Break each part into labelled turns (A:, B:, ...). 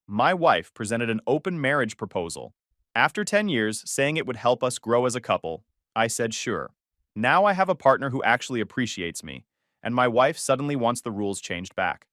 A: My wife presented an open marriage proposal. After 10 years, saying it would help us grow as a couple, I said sure. Now I have a partner who actually appreciates me, and my wife suddenly wants the rules changed back.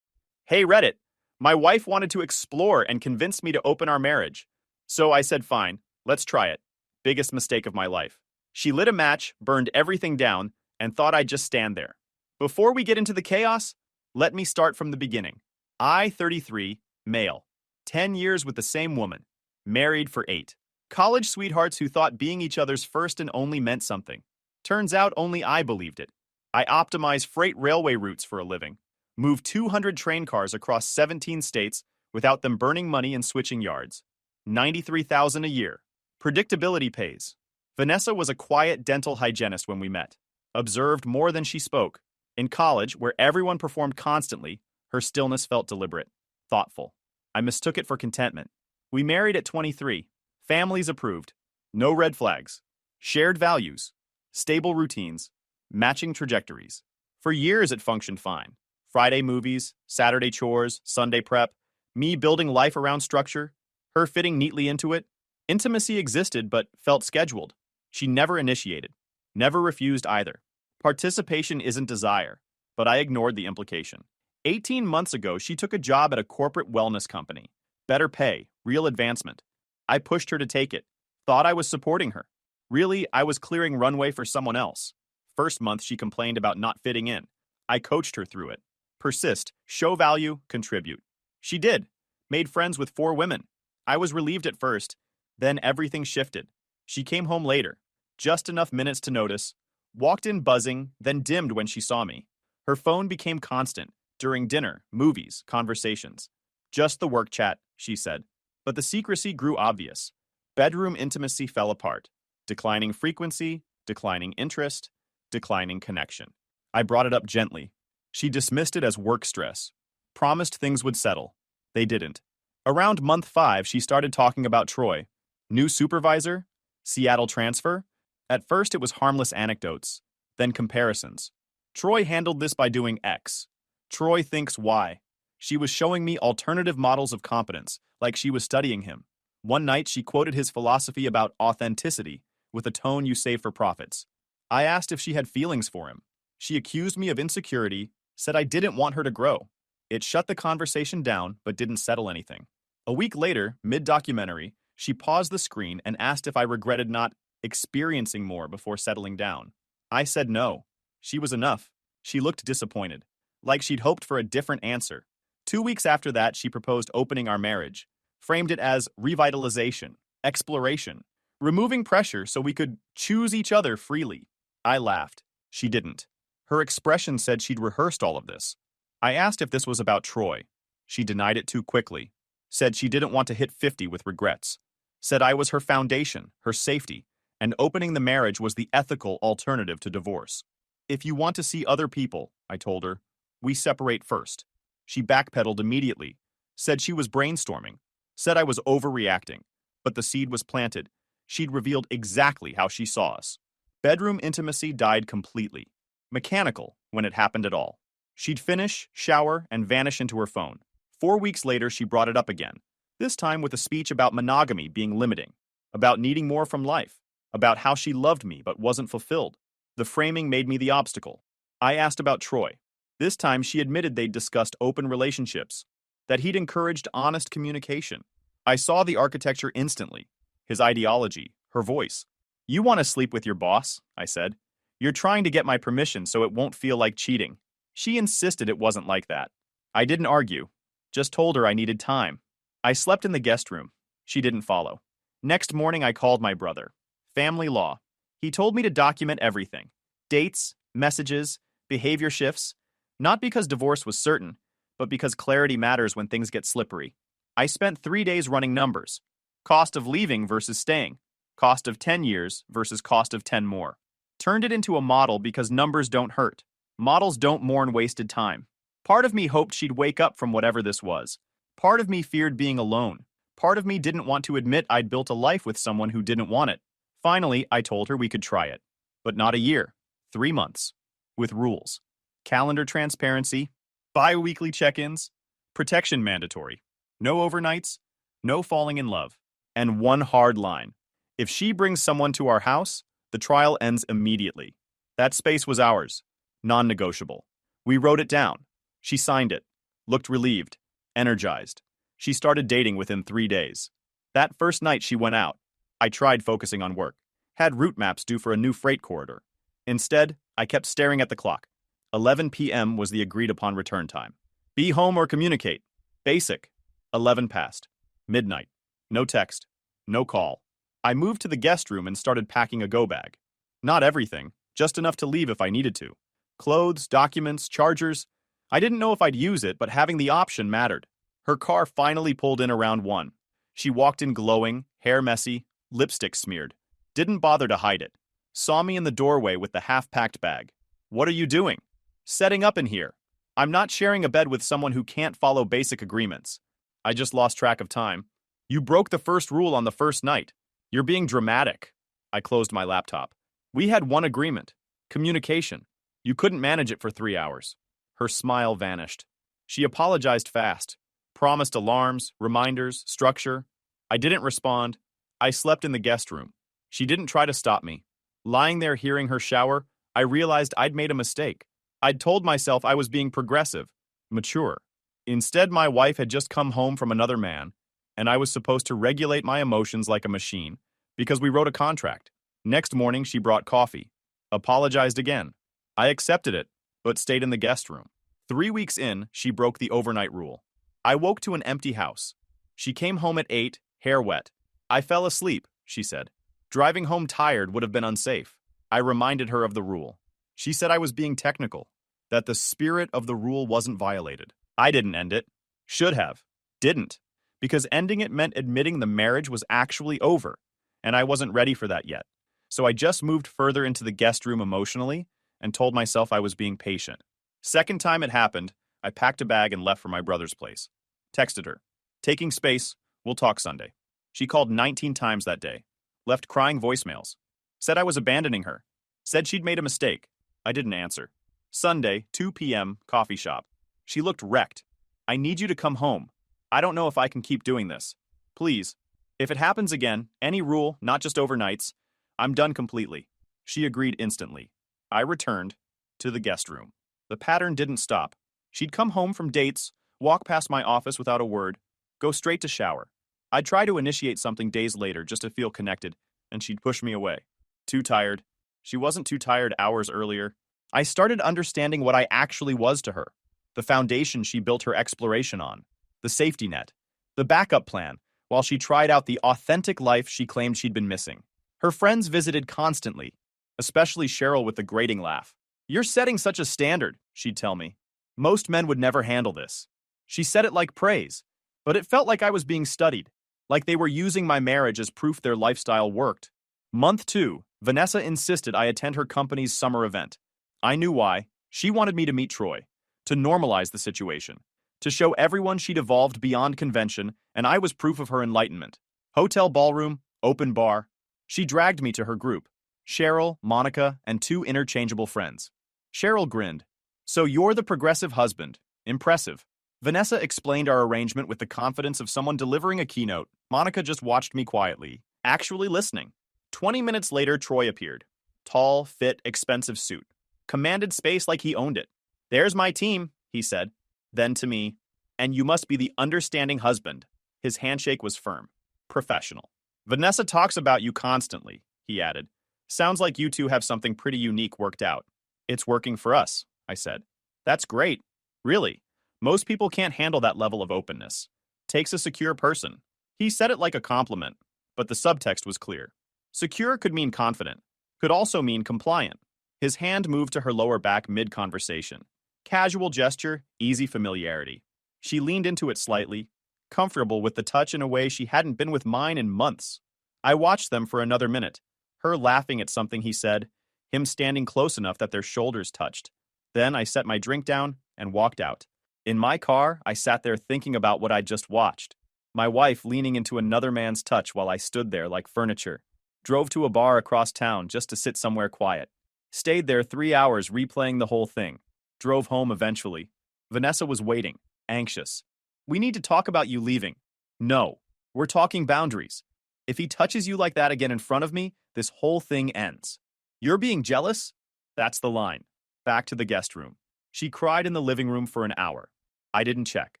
A: Hey Reddit, my wife wanted to explore and convinced me to open our marriage. So I said fine, let's try it. Biggest mistake of my life. She lit a match, burned everything down, and thought I'd just stand there. Before we get into the chaos, let me start from the beginning. I, 33, male. 10 years with the same woman. Married for 8. College sweethearts who thought being each other's first and only meant something. Turns out only I believed it. I optimize freight railway routes for a living. Move 200 train cars across 17 states without them burning money and switching yards. $93,000 a year. Predictability pays. Vanessa was a quiet dental hygienist when we met. Observed more than she spoke. In college, where everyone performed constantly, her stillness felt deliberate, thoughtful. I mistook it for contentment. We married at 23. Families approved. No red flags. Shared values. Stable routines. Matching trajectories. For years it functioned fine. Friday movies, Saturday chores, Sunday prep. Me building life around structure. Her fitting neatly into it. Intimacy existed but felt scheduled. She never initiated. Never refused either. Participation isn't desire, but I ignored the implication. 18 months ago, she took a job at a corporate wellness company. Better pay, real advancement. I pushed her to take it. Thought I was supporting her. Really, I was clearing runway for someone else. First month, she complained about not fitting in. I coached her through it. Persist, show value, contribute. She did. Made friends with 4 women. I was relieved at first. Then everything shifted. She came home later. Just enough minutes to notice. Walked in buzzing, then dimmed when she saw me. Her phone became constant. During dinner, movies, conversations. Just the work chat, she said. But the secrecy grew obvious. Bedroom intimacy fell apart. Declining frequency, declining interest, declining connection. I brought it up gently. She dismissed it as work stress. Promised things would settle. They didn't. Around month 5, she started talking about Troy. New supervisor? Seattle transfer? At first it was harmless anecdotes, then comparisons. Troy handled this by doing X. Troy thinks Y. She was showing me alternative models of competence, like she was studying him. One night she quoted his philosophy about authenticity, with a tone you save for profits. I asked if she had feelings for him. She accused me of insecurity, said I didn't want her to grow. It shut the conversation down, but didn't settle anything. A week later, mid-documentary, she paused the screen and asked if I regretted not experiencing more before settling down. I said no. She was enough. She looked disappointed, like she'd hoped for a different answer. 2 weeks after that, she proposed opening our marriage, framed it as revitalization, exploration, removing pressure so we could choose each other freely. I laughed. She didn't. Her expression said she'd rehearsed all of this. I asked if this was about Troy. She denied it too quickly. Said she didn't want to hit 50 with regrets. Said I was her foundation, her safety, and opening the marriage was the ethical alternative to divorce. If you want to see other people, I told her, we separate first. She backpedaled immediately, said she was brainstorming, said I was overreacting, but the seed was planted. She'd revealed exactly how she saw us. Bedroom intimacy died completely. Mechanical, when it happened at all. She'd finish, shower, and vanish into her phone. 4 weeks later, she brought it up again, this time with a speech about monogamy being limiting, about needing more from life, about how she loved me but wasn't fulfilled. The framing made me the obstacle. I asked about Troy. This time, she admitted they'd discussed open relationships, that he'd encouraged honest communication. I saw the architecture instantly, his ideology, her voice. You want to sleep with your boss, I said. You're trying to get my permission so it won't feel like cheating. She insisted it wasn't like that. I didn't argue, just told her I needed time. I slept in the guest room. She didn't follow. Next morning, I called my brother. Family law. He told me to document everything. Dates, messages, behavior shifts. Not because divorce was certain, but because clarity matters when things get slippery. I spent 3 days running numbers. Cost of leaving versus staying. Cost of 10 years versus cost of 10 more. Turned it into a model because numbers don't hurt. Models don't mourn wasted time. Part of me hoped she'd wake up from whatever this was. Part of me feared being alone. Part of me didn't want to admit I'd built a life with someone who didn't want it. Finally, I told her we could try it. But not a year. 3 months. With rules. Calendar transparency. Bi-weekly check-ins. Protection mandatory. No overnights, no falling in love, and one hard line. If she brings someone to our house, the trial ends immediately. That space was ours, non-negotiable. We wrote it down. She signed it, looked relieved, energized. She started dating within 3 days. That first night she went out. I tried focusing on work, had route maps due for a new freight corridor. Instead, I kept staring at the clock. 11 p.m. was the agreed upon return time. Be home or communicate. Basic. 11 passed. Midnight. No text. No call. I moved to the guest room and started packing a go bag. Not everything, just enough to leave if I needed to. Clothes, documents, chargers. I didn't know if I'd use it, but having the option mattered. Her car finally pulled in around 1. She walked in glowing, hair messy, lipstick smeared. Didn't bother to hide it. Saw me in the doorway with the half-packed bag. What are you doing? Setting up in here. I'm not sharing a bed with someone who can't follow basic agreements. I just lost track of time. You broke the first rule on the first night. You're being dramatic. I closed my laptop. We had one agreement. Communication. You couldn't manage it for 3 hours. Her smile vanished. She apologized fast. Promised alarms, reminders, structure. I didn't respond. I slept in the guest room. She didn't try to stop me. Lying there hearing her shower, I realized I'd made a mistake. I'd told myself I was being progressive, mature. Instead, my wife had just come home from another man, and I was supposed to regulate my emotions like a machine because we wrote a contract. Next morning, she brought coffee. Apologized again. I accepted it, but stayed in the guest room. 3 weeks in, she broke the overnight rule. I woke to an empty house. She came home at 8, hair wet. I fell asleep, she said. Driving home tired would have been unsafe. I reminded her of the rule. She said I was being technical, that the spirit of the rule wasn't violated. I didn't end it. Should have. Didn't. Because ending it meant admitting the marriage was actually over, and I wasn't ready for that yet. So I just moved further into the guest room emotionally and told myself I was being patient. Second time it happened, I packed a bag and left for my brother's place. Texted her. Taking space, we'll talk Sunday. She called 19 times that day. Left crying voicemails. Said I was abandoning her. Said she'd made a mistake. I didn't answer. Sunday, 2 p.m., coffee shop. She looked wrecked. I need you to come home. I don't know if I can keep doing this. Please. If it happens again, any rule, not just overnights, I'm done completely. She agreed instantly. I returned to the guest room. The pattern didn't stop. She'd come home from dates, walk past my office without a word, go straight to shower. I'd try to initiate something days later just to feel connected, and she'd push me away. Too tired. She wasn't too tired hours earlier. I started understanding what I actually was to her. The foundation she built her exploration on. The safety net. The backup plan, while she tried out the authentic life she claimed she'd been missing. Her friends visited constantly, especially Cheryl with the grating laugh. You're setting such a standard, she'd tell me. Most men would never handle this. She said it like praise, but it felt like I was being studied, like they were using my marriage as proof their lifestyle worked. Month 2, Vanessa insisted I attend her company's summer event. I knew why. She wanted me to meet Troy, to normalize the situation, to show everyone she'd evolved beyond convention, and I was proof of her enlightenment. Hotel ballroom, open bar. She dragged me to her group. Cheryl, Monica, and 2 interchangeable friends. Cheryl grinned. So you're the progressive husband. Impressive. Vanessa explained our arrangement with the confidence of someone delivering a keynote. Monica just watched me quietly, actually listening. 20 minutes later, Troy appeared. Tall, fit, expensive suit. Commanded space like he owned it. There's my team, he said. Then to me, and you must be the understanding husband. His handshake was firm. Professional. Vanessa talks about you constantly, he added. Sounds like you two have something pretty unique worked out. It's working for us, I said. That's great. Really. Most people can't handle that level of openness. Takes a secure person. He said it like a compliment, but the subtext was clear. Secure could mean confident, could also mean compliant. His hand moved to her lower back mid-conversation. Casual gesture, easy familiarity. She leaned into it slightly, comfortable with the touch in a way she hadn't been with mine in months. I watched them for another minute, her laughing at something he said, him standing close enough that their shoulders touched. Then I set my drink down and walked out. In my car, I sat there thinking about what I'd just watched. My wife leaning into another man's touch while I stood there like furniture. Drove to a bar across town just to sit somewhere quiet. Stayed there 3 hours replaying the whole thing. Drove home eventually. Vanessa was waiting, anxious. We need to talk about you leaving. No, we're talking boundaries. If he touches you like that again in front of me, this whole thing ends. You're being jealous? That's the line. Back to the guest room. She cried in the living room for an hour. I didn't check.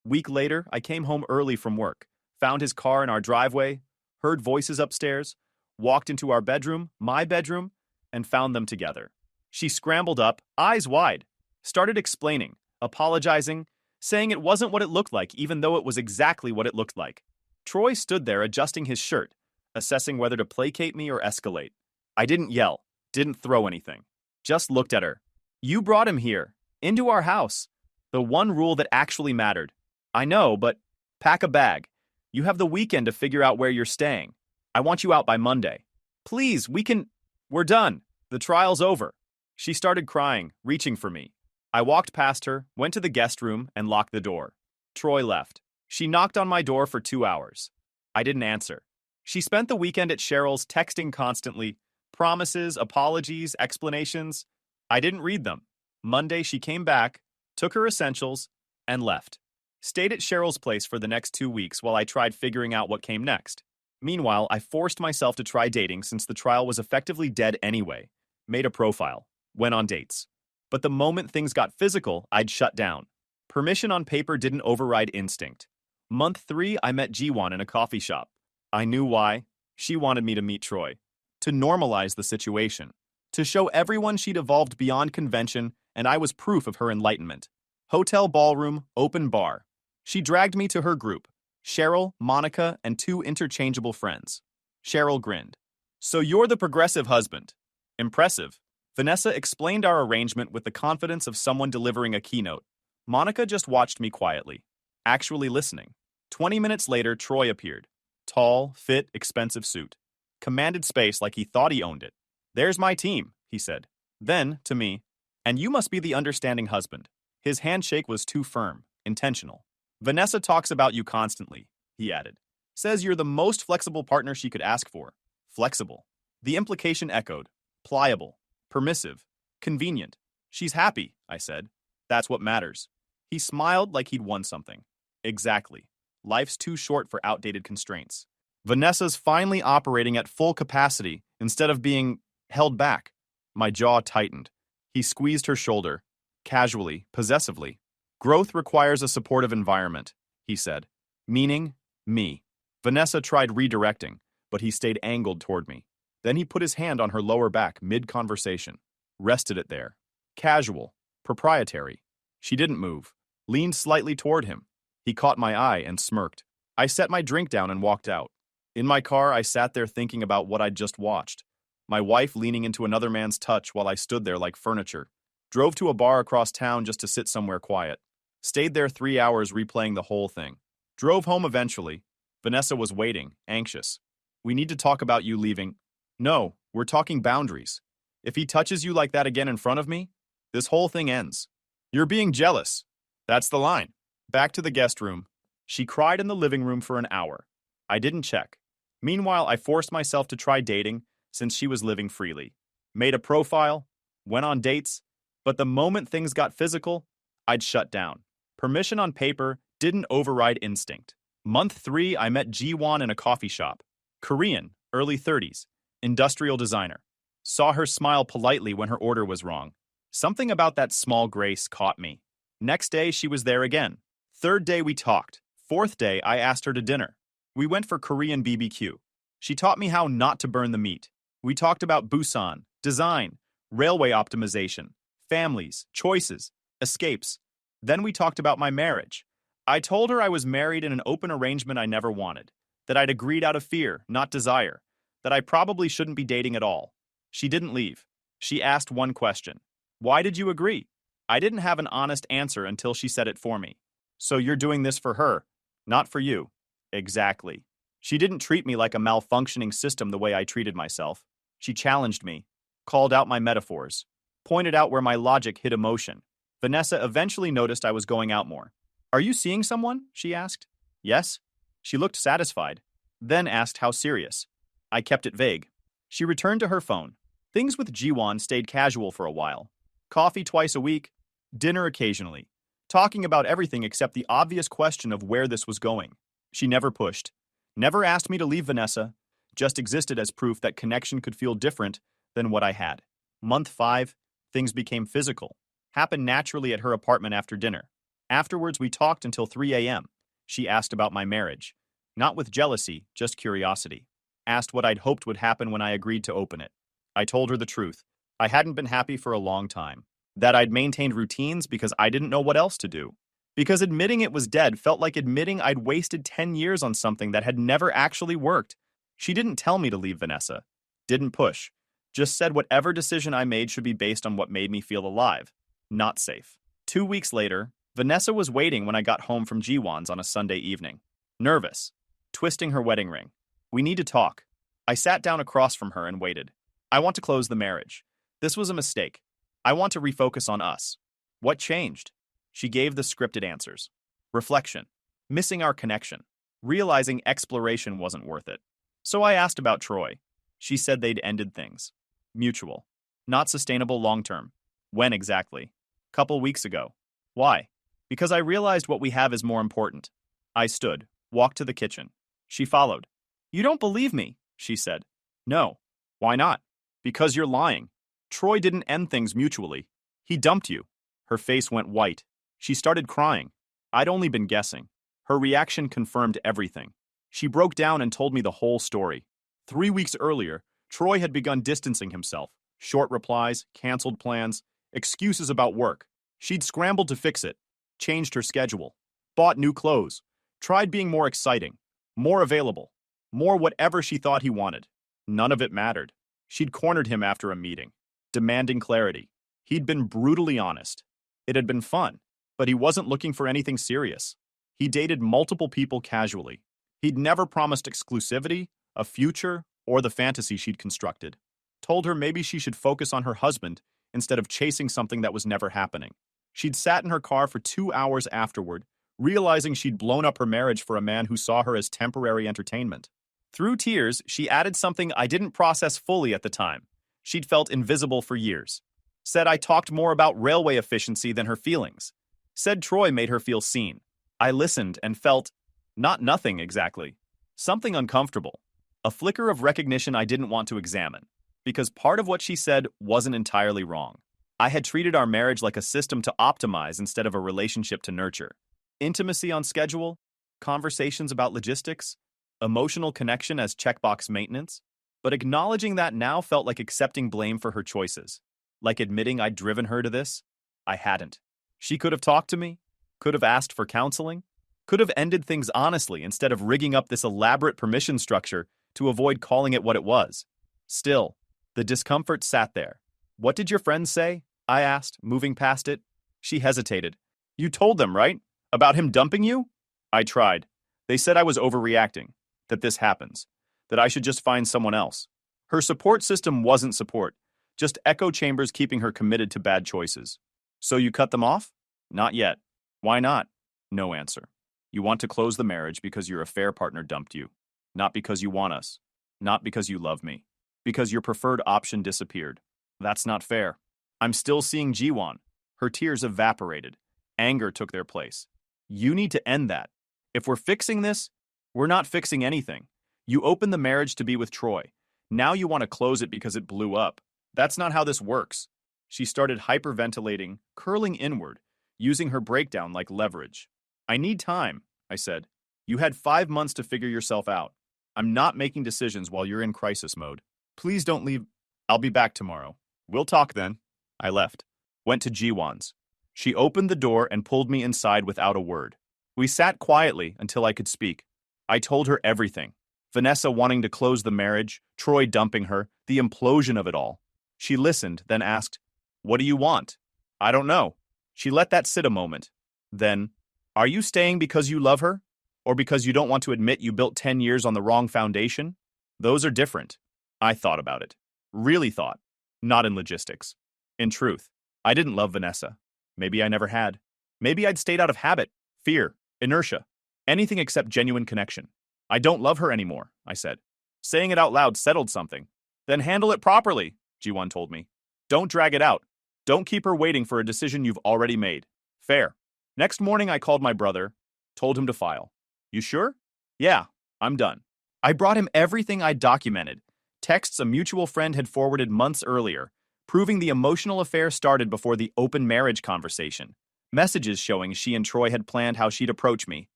A: Week later, I came home early from work, found his car in our driveway, heard voices upstairs, walked into our bedroom, my bedroom, and found them together. She scrambled up, eyes wide, started explaining, apologizing, saying it wasn't what it looked like, even though it was exactly what it looked like. Troy stood there adjusting his shirt, assessing whether to placate me or escalate. I didn't yell, didn't throw anything. Just looked at her. You brought him here, into our house. The one rule that actually mattered. I know, but pack a bag. You have the weekend to figure out where you're staying. I want you out by Monday. Please, we're done. The trial's over. She started crying, reaching for me. I walked past her, went to the guest room, and locked the door. Troy left. She knocked on my door for 2 hours. I didn't answer. She spent the weekend at Cheryl's texting constantly. Promises, apologies, explanations. I didn't read them. Monday, she came back, took her essentials, and left. Stayed at Cheryl's place for the next 2 weeks while I tried figuring out what came next. Meanwhile, I forced myself to try dating since the trial was effectively dead anyway. Made a profile. Went on dates. But the moment things got physical, I'd shut down. Permission on paper didn't override instinct. Month 3, I met Jiwon in a coffee shop. I knew why. She wanted me to meet Troy. To normalize the situation. To show everyone she'd evolved beyond convention, and I was proof of her enlightenment. Hotel ballroom, open bar. She dragged me to her group. Cheryl, Monica, and 2 interchangeable friends. Cheryl grinned. So you're the progressive husband. Impressive. Vanessa explained our arrangement with the confidence of someone delivering a keynote. Monica just watched me quietly, actually listening. 20 minutes later, Troy appeared. Tall, fit, expensive suit. Commanded space like he thought he owned it. There's my team, he said. Then, to me, and you must be the understanding husband. His handshake was too firm, intentional. Vanessa talks about you constantly, he added. Says you're the most flexible partner she could ask for. Flexible. The implication echoed. Pliable. Permissive. Convenient. She's happy, I said. That's what matters. He smiled like he'd won something. Exactly. Life's too short for outdated constraints. Vanessa's finally operating at full capacity instead of being held back. My jaw tightened. He squeezed her shoulder. Casually, possessively. Growth requires a supportive environment, he said. Meaning, me. Vanessa tried redirecting, but he stayed angled toward me. Then he put his hand on her lower back mid-conversation. Rested it there. Casual. Proprietary. She didn't move. Leaned slightly toward him. He caught my eye and smirked. I set my drink down and walked out. In my car, I sat there thinking about what I'd just watched. My wife leaning into another man's touch while I stood there like furniture. Drove to a bar across town just to sit somewhere quiet. Stayed there 3 hours replaying the whole thing. Drove home eventually. Vanessa was waiting, anxious. We need to talk about you leaving. No, we're talking boundaries. If he touches you like that again in front of me, this whole thing ends. You're being jealous. That's the line. Back to the guest room. She cried in the living room for an hour. I didn't check. Meanwhile, I forced myself to try dating since she was living freely. Made a profile, went on dates, but the moment things got physical, I'd shut down. Permission on paper didn't override instinct. Month 3, I met Jiwon in a coffee shop. Korean, early 30s. Industrial designer. Saw her smile politely when her order was wrong. Something about that small grace caught me. Next day, she was there again. 3rd day, we talked. 4th day, I asked her to dinner. We went for Korean BBQ. She taught me how not to burn the meat. We talked about Busan, design, railway optimization, families, choices, escapes. Then we talked about my marriage. I told her I was married in an open arrangement I never wanted, that I'd agreed out of fear, not desire, that I probably shouldn't be dating at all. She didn't leave. She asked one question. Why did you agree? I didn't have an honest answer until she said it for me. So you're doing this for her, not for you. Exactly. She didn't treat me like a malfunctioning system the way I treated myself. She challenged me, called out my metaphors, pointed out where my logic hit emotion. Vanessa eventually noticed I was going out more. Are you seeing someone? She asked. Yes. She looked satisfied, then asked how serious. I kept it vague. She returned to her phone. Things with Jiwon stayed casual for a while. Coffee twice a week, dinner occasionally. talking about everything except the obvious question of where this was going. She never pushed, never asked me to leave Vanessa, just existed as proof that connection could feel different than what I had. Month 5, things became physical. Happened naturally at her apartment after dinner. Afterwards, we talked until 3 a.m. She asked about my marriage. Not with jealousy, just curiosity. Asked what I'd hoped would happen when I agreed to open it. I told her the truth. I hadn't been happy for a long time. That I'd maintained routines because I didn't know what else to do. Because admitting it was dead felt like admitting I'd wasted 10 years on something that had never actually worked. She didn't tell me to leave Vanessa. Didn't push. Just said whatever decision I made should be based on what made me feel alive. Not safe. 2 weeks later, Vanessa was waiting when I got home from Jiwon's on a Sunday evening. Nervous. Twisting her wedding ring. We need to talk. I sat down across from her and waited. I want to close the marriage. This was a mistake. I want to refocus on us. What changed? She gave the scripted answers. Reflection. Missing our connection. Realizing exploration wasn't worth it. So I asked about Troy. She said they'd ended things. Mutual. Not sustainable long-term. When exactly? Couple weeks ago. Why? Because I realized what we have is more important. I stood, walked to the kitchen. She followed. You don't believe me, she said. No. Why not? Because you're lying. Troy didn't end things mutually. He dumped you. Her face went white. She started crying. I'd only been guessing. Her reaction confirmed everything. She broke down and told me the whole story. 3 weeks earlier, Troy had begun distancing himself. Short replies, canceled plans, excuses about work. She'd scrambled to fix it, changed her schedule, bought new clothes, tried being more exciting, more available, more whatever she thought he wanted. None of it mattered. She'd cornered him after a meeting, demanding clarity. He'd been brutally honest. It had been fun, but he wasn't looking for anything serious. He dated multiple people casually. He'd never promised exclusivity, a future, or the fantasy she'd constructed. Told her maybe she should focus on her husband instead of chasing something that was never happening. She'd sat in her car for 2 hours afterward, realizing she'd blown up her marriage for a man who saw her as temporary entertainment. Through tears, she added something I didn't process fully at the time. She'd felt invisible for years. Said I talked more about railway efficiency than her feelings. Said Troy made her feel seen. I listened and felt, not nothing exactly, something uncomfortable. A flicker of recognition I didn't want to examine, because part of what she said wasn't entirely wrong. I had treated our marriage like a system to optimize instead of a relationship to nurture. Intimacy on schedule, conversations about logistics, emotional connection as checkbox maintenance. But acknowledging that now felt like accepting blame for her choices. Like admitting I'd driven her to this. I hadn't. She could have talked to me, could have asked for counseling, could have ended things honestly instead of rigging up this elaborate permission structure to avoid calling it what it was. Still, the discomfort sat there. What did your friends say? I asked, moving past it. She hesitated. You told them, right? About him dumping you? I tried. They said I was overreacting, that this happens, that I should just find someone else. Her support system wasn't support, just echo chambers keeping her committed to bad choices. So you cut them off? Not yet. Why not? No answer. You want to close the marriage because your affair partner dumped you. Not because you want us. Not because you love me. Because your preferred option disappeared. That's not fair. I'm still seeing Jiwon. Her tears evaporated. Anger took their place. You need to end that. If we're fixing this, we're not fixing anything. You opened the marriage to be with Troy. Now you want to close it because it blew up. That's not how this works. She started hyperventilating, curling inward, using her breakdown like leverage. I need time, I said. You had 5 months to figure yourself out. I'm not making decisions while you're in crisis mode. Please don't leave. I'll be back tomorrow. We'll talk then. I left. Went to Jiwon's. She opened the door and pulled me inside without a word. We sat quietly until I could speak. I told her everything. Vanessa wanting to close the marriage, Troy dumping her, the implosion of it all. She listened, then asked, What do you want? I don't know. She let that sit a moment. Then, Are you staying because you love her? Or because you don't want to admit you built 10 years on the wrong foundation? Those are different. I thought about it. Really thought. Not in logistics. In truth, I didn't love Vanessa. Maybe I never had. Maybe I'd stayed out of habit, fear, inertia, anything except genuine connection. I don't love her anymore, I said. Saying it out loud settled something. Then handle it properly, Jiwon told me. Don't drag it out. Don't keep her waiting for a decision you've already made. Fair. Next morning, I called my brother, told him to file. You sure? Yeah, I'm done. I brought him everything I'd documented, texts a mutual friend had forwarded months earlier, proving the emotional affair started before the open marriage conversation. Messages showing she and Troy had planned how she'd approach me.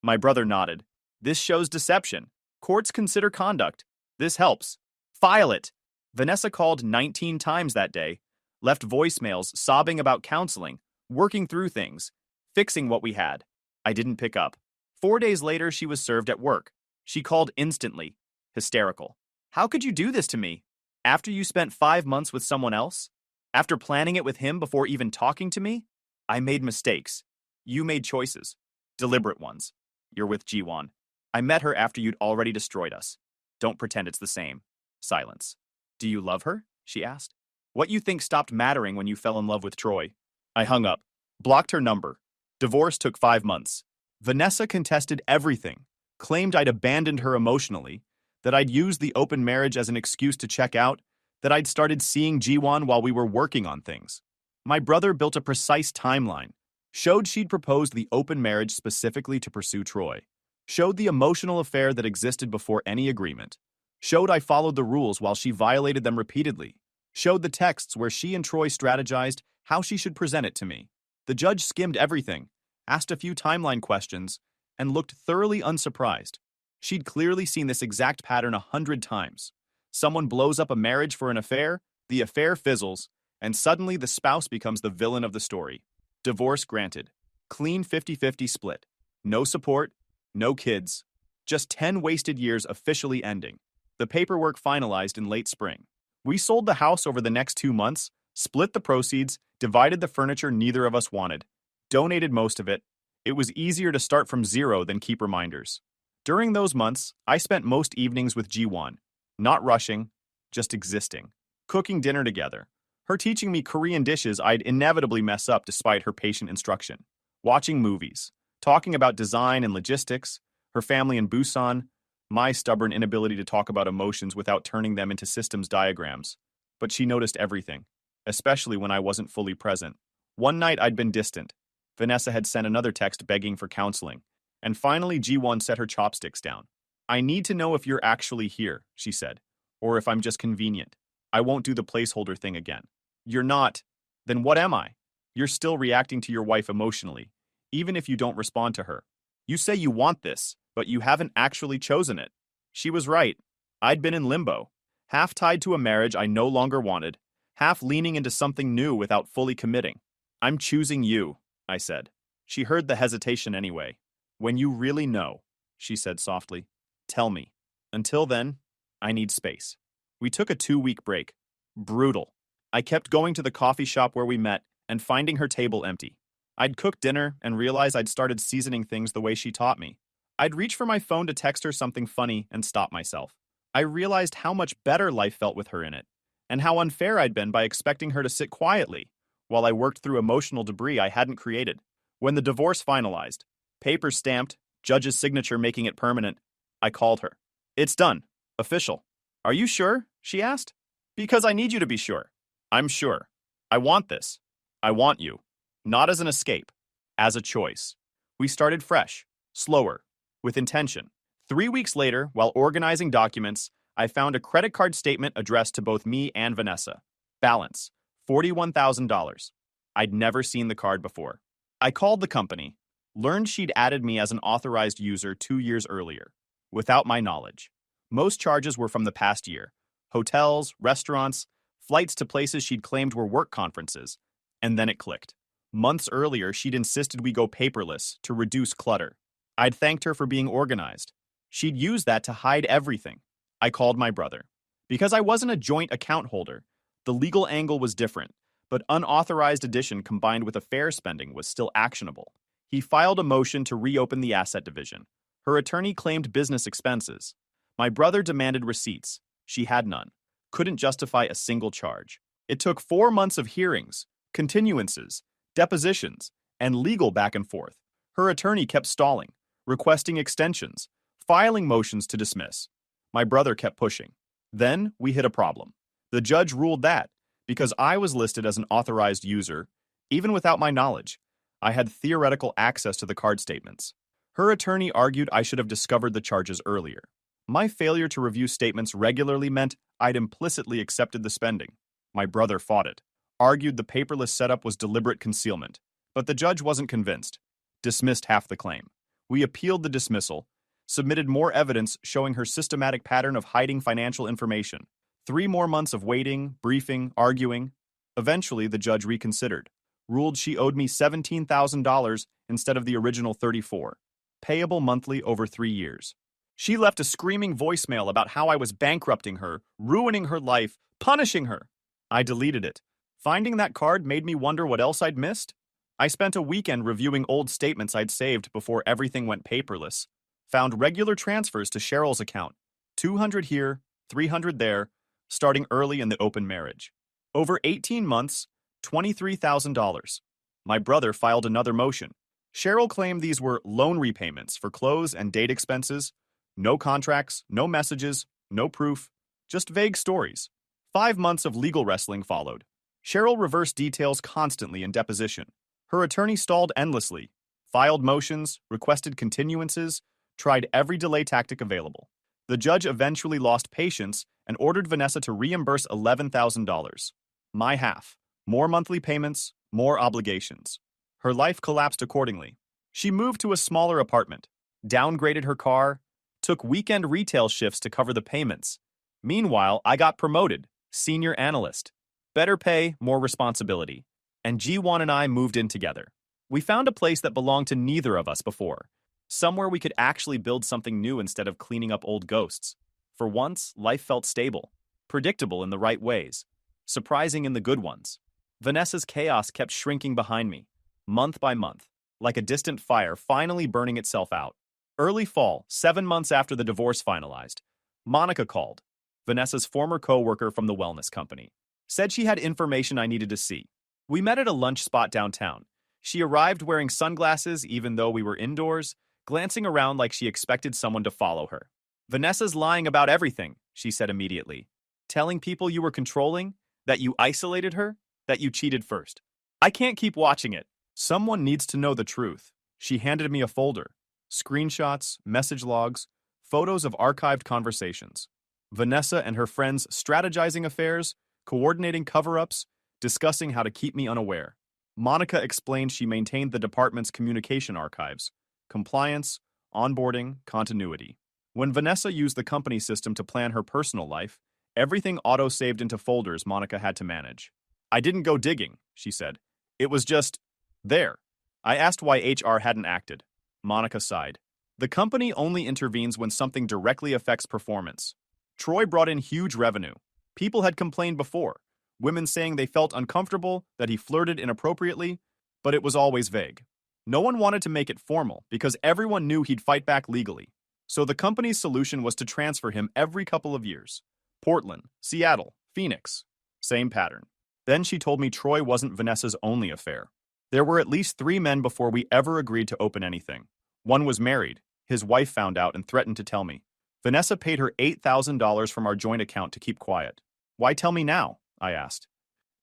A: My brother nodded. This shows deception. Courts consider conduct. This helps. File it. Vanessa called 19 times that day, left voicemails sobbing about counseling, working through things, fixing what we had. I didn't pick up. 4 days later, she was served at work. She called instantly, hysterical. How could you do this to me? After you spent 5 months with someone else? After planning it with him before even talking to me? I made mistakes. You made choices. Deliberate ones. You're with Jiwon. I met her after you'd already destroyed us. Don't pretend it's the same. Silence. Do you love her? She asked. What you think stopped mattering when you fell in love with Troy? I hung up. Blocked her number. Divorce took 5 months. Vanessa contested everything. Claimed I'd abandoned her emotionally, that I'd used the open marriage as an excuse to check out, that I'd started seeing Jiwon while we were working on things. My brother built a precise timeline, showed she'd proposed the open marriage specifically to pursue Troy, showed the emotional affair that existed before any agreement, showed I followed the rules while she violated them repeatedly, showed the texts where she and Troy strategized how she should present it to me. The judge skimmed everything, asked a few timeline questions, and looked thoroughly unsurprised. She'd clearly seen this exact pattern 100 times. Someone blows up a marriage for an affair, the affair fizzles, and suddenly the spouse becomes the villain of the story. Divorce granted. Clean 50-50 split. No support, no kids. Just 10 wasted years officially ending. The paperwork finalized in late spring. We sold the house over the next 2 months, split the proceeds, divided the furniture neither of us wanted, donated most of it. It was easier to start from zero than keep reminders. During those months, I spent most evenings with Jiwon, not rushing, just existing, cooking dinner together, her teaching me Korean dishes I'd inevitably mess up despite her patient instruction, watching movies, talking about design and logistics, her family in Busan, my stubborn inability to talk about emotions without turning them into systems diagrams. But she noticed everything, especially when I wasn't fully present. One night I'd been distant. Vanessa had sent another text begging for counseling. And finally, Jiwon set her chopsticks down. I need to know if you're actually here, she said, or if I'm just convenient. I won't do the placeholder thing again. You're not. Then what am I? You're still reacting to your wife emotionally, even if you don't respond to her. You say you want this, but you haven't actually chosen it. She was right. I'd been in limbo, half tied to a marriage I no longer wanted, half leaning into something new without fully committing. I'm choosing you, I said. She heard the hesitation anyway. When you really know, she said softly, tell me. Until then, I need space. We took a 2-week break. Brutal. I kept going to the coffee shop where we met and finding her table empty. I'd cooked dinner and realized I'd started seasoning things the way she taught me. I'd reach for my phone to text her something funny and stop myself. I realized how much better life felt with her in it, and how unfair I'd been by expecting her to sit quietly while I worked through emotional debris I hadn't created. When the divorce finalized, papers stamped, judge's signature making it permanent, I called her. It's done. Official. Are you sure? She asked. Because I need you to be sure. I'm sure. I want this. I want you. Not as an escape. As a choice. We started fresh. Slower. With intention. 3 weeks later, while organizing documents, I found a credit card statement addressed to both me and Vanessa. Balance. $41,000. I'd never seen the card before. I called the company. Learned she'd added me as an authorized user 2 years earlier, without my knowledge. Most charges were from the past year. Hotels, restaurants, flights to places she'd claimed were work conferences. And then it clicked. Months earlier, she'd insisted we go paperless to reduce clutter. I'd thanked her for being organized. She'd used that to hide everything. I called my brother. Because I wasn't a joint account holder, the legal angle was different, but unauthorized addition combined with affair spending was still actionable. He filed a motion to reopen the asset division. Her attorney claimed business expenses. My brother demanded receipts. She had none. Couldn't justify a single charge. It took 4 months of hearings, continuances, depositions, and legal back and forth. Her attorney kept stalling, requesting extensions, filing motions to dismiss. My brother kept pushing. Then we hit a problem. The judge ruled that, because I was listed as an authorized user, even without my knowledge, I had theoretical access to the card statements. Her attorney argued I should have discovered the charges earlier. My failure to review statements regularly meant I'd implicitly accepted the spending. My brother fought it, argued the paperless setup was deliberate concealment, but the judge wasn't convinced, dismissed half the claim. We appealed the dismissal, submitted more evidence showing her systematic pattern of hiding financial information. 3 more months of waiting, briefing, arguing. Eventually, the judge reconsidered, ruled she owed me $17,000 instead of the original $34,000, payable monthly over 3 years. She left a screaming voicemail about how I was bankrupting her, ruining her life, punishing her. I deleted it. Finding that card made me wonder what else I'd missed. I spent a weekend reviewing old statements I'd saved before everything went paperless. Found regular transfers to Cheryl's account, 200 here, 300 there, starting early in the open marriage. Over 18 months, $23,000. My brother filed another motion. Cheryl claimed these were loan repayments for clothes and date expenses. No contracts, no messages, no proof, just vague stories. 5 months of legal wrestling followed. Cheryl reversed details constantly in deposition. Her attorney stalled endlessly, filed motions, requested continuances, tried every delay tactic available. The judge eventually lost patience and ordered Vanessa to reimburse $11,000. My half. More monthly payments, more obligations. Her life collapsed accordingly. She moved to a smaller apartment, downgraded her car, took weekend retail shifts to cover the payments. Meanwhile, I got promoted, senior analyst. Better pay, more responsibility. And G1 and I moved in together. We found a place that belonged to neither of us before. Somewhere we could actually build something new instead of cleaning up old ghosts. For once, life felt stable, predictable in the right ways, surprising in the good ones. Vanessa's chaos kept shrinking behind me, month by month, like a distant fire finally burning itself out. Early fall, 7 months after the divorce finalized, Monica called, Vanessa's former co-worker from the wellness company. Said she had information I needed to see. We met at a lunch spot downtown. She arrived wearing sunglasses even though we were indoors, glancing around like she expected someone to follow her. Vanessa's lying about everything, she said immediately. Telling people you were controlling, that you isolated her, that you cheated first. I can't keep watching it. Someone needs to know the truth. She handed me a folder. Screenshots, message logs, photos of archived conversations. Vanessa and her friends strategizing affairs, coordinating cover-ups, discussing how to keep me unaware. Monica explained she maintained the department's communication archives, compliance, onboarding, continuity. When Vanessa used the company system to plan her personal life, everything auto-saved into folders Monica had to manage. I didn't go digging, she said. It was just there. I asked why HR hadn't acted. Monica sighed. The company only intervenes when something directly affects performance. Troy brought in huge revenue. People had complained before, women saying they felt uncomfortable, that he flirted inappropriately, but it was always vague. No one wanted to make it formal because everyone knew he'd fight back legally. So the company's solution was to transfer him every couple of years. Portland, Seattle, Phoenix. Same pattern. Then she told me Troy wasn't Vanessa's only affair. There were at least 3 men before we ever agreed to open anything. One was married. His wife found out and threatened to tell me. Vanessa paid her $8,000 from our joint account to keep quiet. Why tell me now? I asked.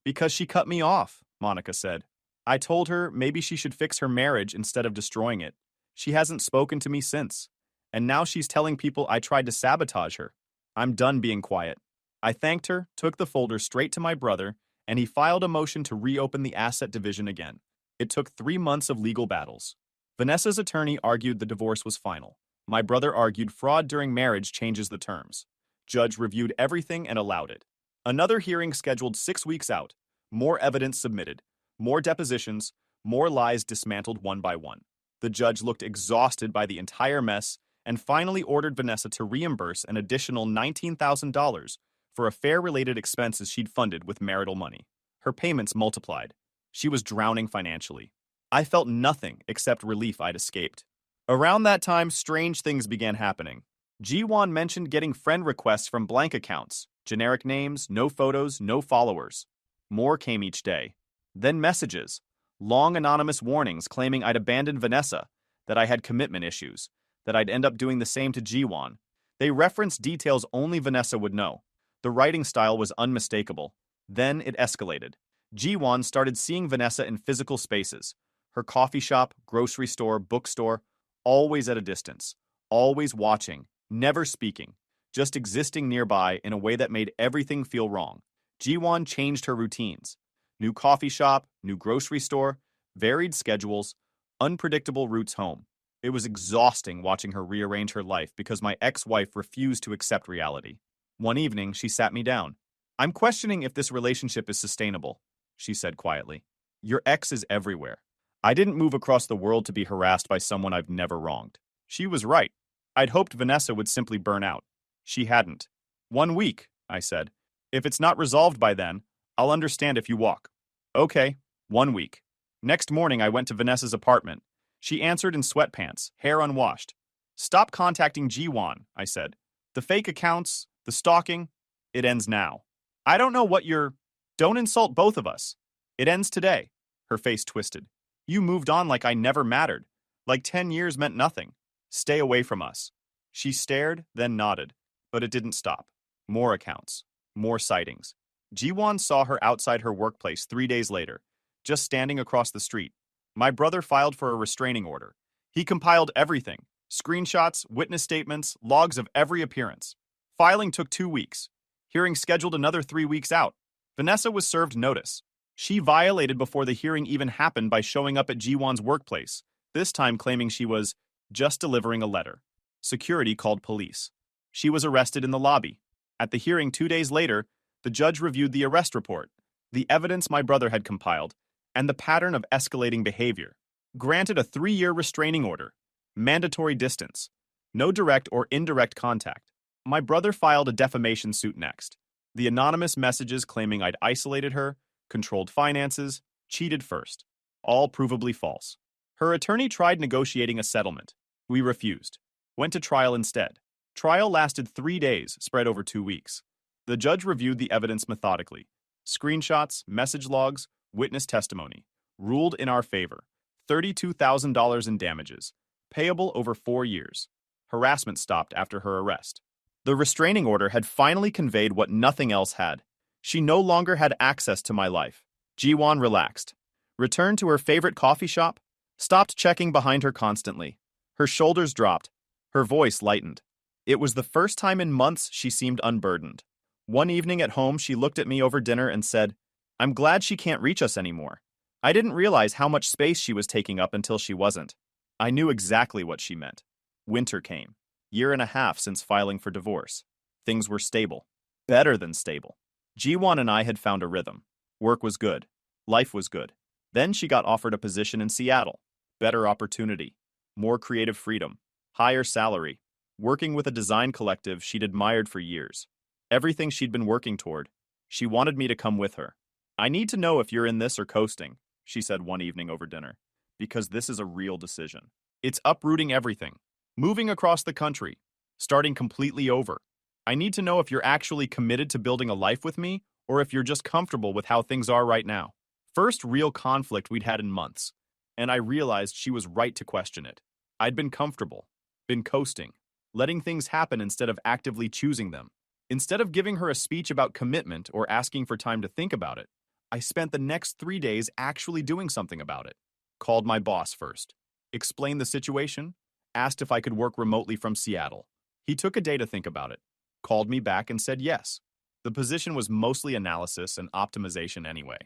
A: Because she cut me off, Monica said. I told her maybe she should fix her marriage instead of destroying it. She hasn't spoken to me since. And now she's telling people I tried to sabotage her. I'm done being quiet. I thanked her, took the folder straight to my brother, and he filed a motion to reopen the asset division again. It took 3 months of legal battles. Vanessa's attorney argued the divorce was final. My brother argued fraud during marriage changes the terms. Judge reviewed everything and allowed it. Another hearing scheduled 6 weeks out. More evidence submitted. More depositions. More lies dismantled one by one. The judge looked exhausted by the entire mess and finally ordered Vanessa to reimburse an additional $19,000 for affair-related expenses she'd funded with marital money. Her payments multiplied. She was drowning financially. I felt nothing except relief I'd escaped. Around that time, strange things began happening. G1 mentioned getting friend requests from blank accounts, generic names, no photos, no followers. More came each day. Then messages, long anonymous warnings claiming I'd abandoned Vanessa, that I had commitment issues, that I'd end up doing the same to G1. They referenced details only Vanessa would know. The writing style was unmistakable. Then it escalated. G1 started seeing Vanessa in physical spaces. Her coffee shop, grocery store, bookstore, always at a distance, always watching, never speaking, just existing nearby in a way that made everything feel wrong. Jiwon changed her routines. New coffee shop, new grocery store, varied schedules, unpredictable routes home. It was exhausting watching her rearrange her life because my ex-wife refused to accept reality. One evening, she sat me down. "I'm questioning if this relationship is sustainable," she said quietly. "Your ex is everywhere." I didn't move across the world to be harassed by someone I've never wronged. She was right. I'd hoped Vanessa would simply burn out. She hadn't. "1 week," I said. "If it's not resolved by then, I'll understand if you walk." "Okay, 1 week." Next morning, I went to Vanessa's apartment. She answered in sweatpants, hair unwashed. "Stop contacting Jiwon," I said. "The fake accounts, the stalking, it ends now." "I don't know what you're—" "Don't insult both of us. It ends today." Her face twisted. "You moved on like I never mattered. Like 10 years meant nothing. Stay away from us." She stared, then nodded. But it didn't stop. More accounts. More sightings. Jiwon saw her outside her workplace 3 days later, just standing across the street. My brother filed for a restraining order. He compiled everything. Screenshots, witness statements, logs of every appearance. Filing took 2 weeks. Hearing scheduled another 3 weeks out. Vanessa was served notice. She violated before the hearing even happened by showing up at Jiwon's workplace, this time claiming she was just delivering a letter. Security called police. She was arrested in the lobby. At the hearing 2 days later, the judge reviewed the arrest report, the evidence my brother had compiled, and the pattern of escalating behavior. Granted a 3-year restraining order, mandatory distance, no direct or indirect contact. My brother filed a defamation suit next. The anonymous messages claiming I'd isolated her, controlled finances, cheated first. All provably false. Her attorney tried negotiating a settlement. We refused. Went to trial instead. Trial lasted 3 days, spread over 2 weeks. The judge reviewed the evidence methodically. Screenshots, message logs, witness testimony. Ruled in our favor. $32,000 in damages. Payable over 4 years. Harassment stopped after her arrest. The restraining order had finally conveyed what nothing else had. She no longer had access to my life. Jiwon relaxed. Returned to her favorite coffee shop. Stopped checking behind her constantly. Her shoulders dropped. Her voice lightened. It was the first time in months she seemed unburdened. One evening at home, she looked at me over dinner and said, "I'm glad she can't reach us anymore." I didn't realize how much space she was taking up until she wasn't. I knew exactly what she meant. Winter came. 1.5 years since filing for divorce. Things were stable. Better than stable. Jiwon and I had found a rhythm. Work was good. Life was good. Then she got offered a position in Seattle. Better opportunity. More creative freedom. Higher salary. Working with a design collective she'd admired for years. Everything she'd been working toward. She wanted me to come with her. "I need to know if you're in this or coasting," she said one evening over dinner. "Because this is a real decision. It's uprooting everything. Moving across the country. Starting completely over. I need to know if you're actually committed to building a life with me, or if you're just comfortable with how things are right now." First real conflict we'd had in months, and I realized she was right to question it. I'd been comfortable. Been coasting. Letting things happen instead of actively choosing them. Instead of giving her a speech about commitment or asking for time to think about it, I spent the next 3 days actually doing something about it. Called my boss first. Explained the situation. Asked if I could work remotely from Seattle. He took a day to think about it. Called me back and said yes. The position was mostly analysis and optimization anyway.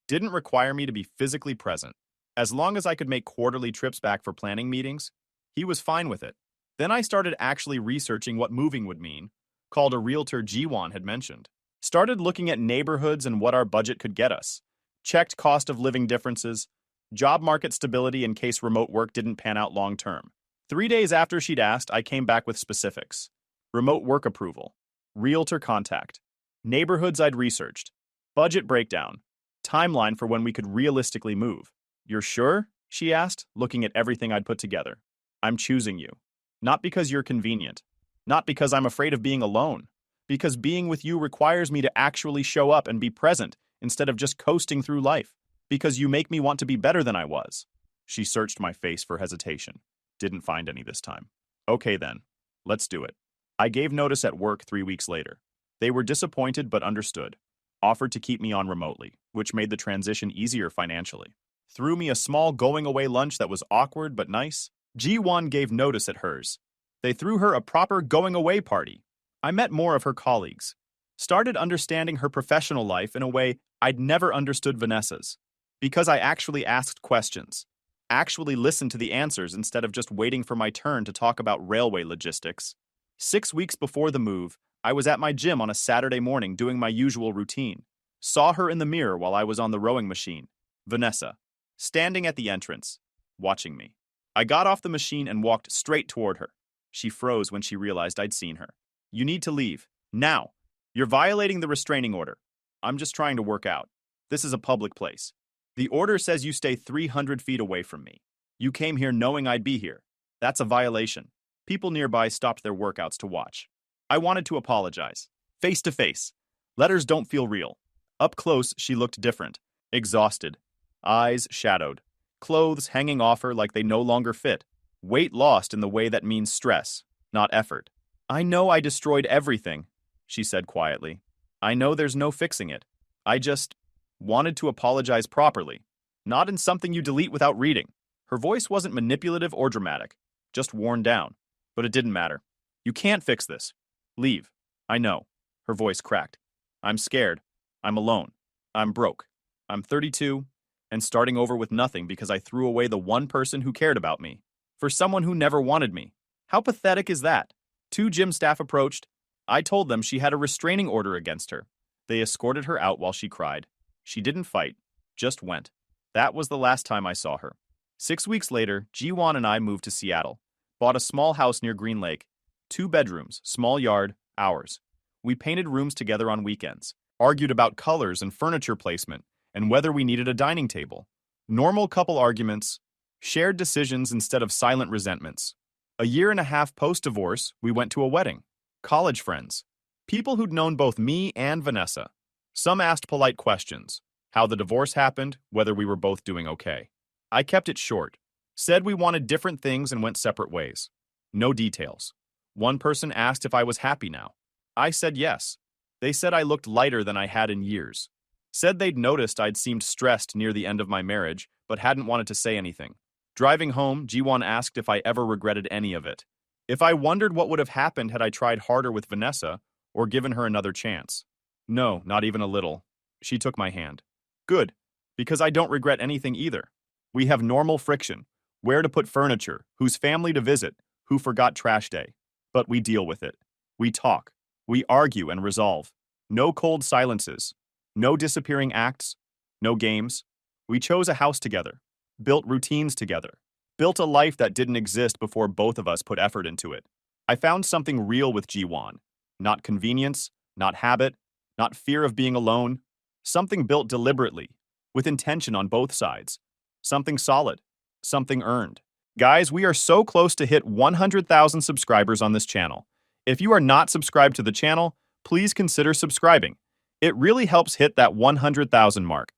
A: Didn't require me to be physically present. As long as I could make quarterly trips back for planning meetings, he was fine with it. Then I started actually researching what moving would mean, called a realtor Jiwon had mentioned. Started looking at neighborhoods and what our budget could get us. Checked cost of living differences, job market stability in case remote work didn't pan out long term. 3 days after she'd asked, I came back with specifics. Remote work approval, realtor contact, neighborhoods I'd researched, budget breakdown, timeline for when we could realistically move. "You're sure?" she asked, looking at everything I'd put together. "I'm choosing you. Not because you're convenient. Not because I'm afraid of being alone. Because being with you requires me to actually show up and be present instead of just coasting through life. Because you make me want to be better than I was." She searched my face for hesitation. Didn't find any this time. "Okay then. Let's do it." I gave notice at work 3 weeks later. They were disappointed but understood. Offered to keep me on remotely, which made the transition easier financially. threw me a small going-away lunch that was awkward but nice. G1 gave notice at hers. They threw her a proper going-away party. I met more of her colleagues. Started understanding her professional life in a way I'd never understood Vanessa's. Because I actually asked questions. Actually listened to the answers instead of just waiting for my turn to talk about railway logistics. 6 weeks before the move, I was at my gym on a Saturday morning doing my usual routine. Saw her in the mirror while I was on the rowing machine. Vanessa. Standing at the entrance. Watching me. I got off the machine and walked straight toward her. She froze when she realized I'd seen her. You need to leave. Now. You're violating the restraining order. I'm just trying to work out. This is a public place. The order says you stay 300 feet away from me. You came here knowing I'd be here. That's a violation. People nearby stopped their workouts to watch. I wanted to apologize. Face to face. Letters don't feel real. Up close, she looked different. Exhausted. Eyes shadowed. Clothes hanging off her like they no longer fit. Weight lost in the way that means stress, not effort. I know I destroyed everything, she said quietly. I know there's no fixing it. I just wanted to apologize properly, not in something you delete without reading. Her voice wasn't manipulative or dramatic, just worn down. But it didn't matter. You can't fix this. Leave. I know. Her voice cracked. I'm scared. I'm alone. I'm broke. I'm 32 and starting over with nothing because I threw away the one person who cared about me. For someone who never wanted me. How pathetic is that? 2 gym staff approached. I told them she had a restraining order against her. They escorted her out while she cried. She didn't fight, just went. That was the last time I saw her. 6 weeks later, Jiwon and I moved to Seattle. Bought a small house near Green Lake. 2 bedrooms, small yard, ours. We painted rooms together on weekends. Argued about colors and furniture placement, and whether we needed a dining table. Normal couple arguments. Shared decisions instead of silent resentments. A year and a half post-divorce, we went to a wedding. College friends. People who'd known both me and Vanessa. Some asked polite questions. How the divorce happened, whether we were both doing okay. I kept it short. Said we wanted different things and went separate ways. No details. One person asked if I was happy now. I said yes. They said I looked lighter than I had in years. Said they'd noticed I'd seemed stressed near the end of my marriage, but hadn't wanted to say anything. Driving home, Jiwon asked if I ever regretted any of it. If I wondered what would have happened had I tried harder with Vanessa or given her another chance. No, not even a little. She took my hand. Good, because I don't regret anything either. We have normal friction. Where to put furniture, whose family to visit, who forgot trash day. But we deal with it. We talk. We argue and resolve. No cold silences. No disappearing acts. No games. We chose a house together. Built routines together. Built a life that didn't exist before both of us put effort into it. I found something real with Jiwon. Not convenience, not habit, not fear of being alone. Something built deliberately, with intention on both sides. Something solid. Something earned. Guys, we are so close to hit 100,000 subscribers on this channel. If you are not subscribed to the channel, please consider subscribing. It really helps hit that 100,000 mark.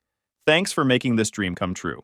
A: Thanks for making this dream come true.